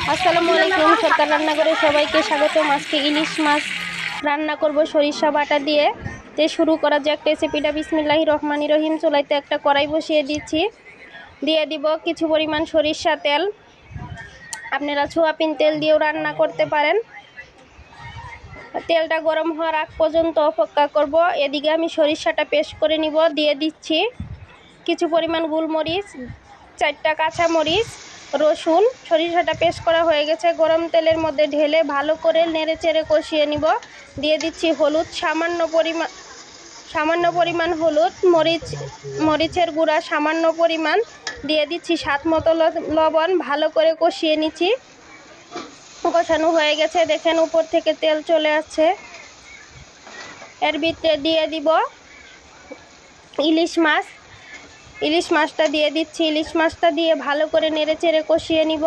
আসসালামু আলাইকুম। সরকার রান্নাঘরে সবাইকে স্বাগতম। আজকে ইলিশ মাছ রান্না করব সরিষা বাটা দিয়ে। শুরু করা যাক রেসিপিটা। বিসমিল্লাহির রহমানির রহিম। চুলাইতে একটা কড়াই বসিয়ে দিচ্ছি। দিয়ে দিব কিছু পরিমাণ সরিষা তেল। আপনারা সোয়াবিন তেল দিয়েও রান্না করতে পারেন। তেলটা গরম হওয়ার আগ পর্যন্ত অপেক্ষা করব। এদিকে আমি সরিষাটা পেস্ট করে নিব। দিয়ে দিচ্ছি কিছু পরিমাণ গোলমরিচ, 4টা কাঁচামরিচ, রসুন। সরিষাটা পেস্ট করা হয়ে গেছে। গরম তেলের মধ্যে ঢেলে ভালো করে নেড়ে চেড়ে কষিয়ে নিব। দিয়ে দিচ্ছি হলুদ, সামান্য পরিমাণ হলুদ, মরিচের গুঁড়া সামান্য পরিমাণ। দিয়ে দিচ্ছি স্বাদ মতো লবণ। ভালো করে কষিয়ে নিচ্ছি। কষানো হয়ে গেছে, দেখেন উপর থেকে তেল চলে আসছে। এর ভিতরে দিয়ে দিব ইলিশ মাছটা দিয়ে দিচ্ছি। ইলিশ মাছটা দিয়ে ভালো করে নেড়ে চেড়ে কষিয়ে নিব।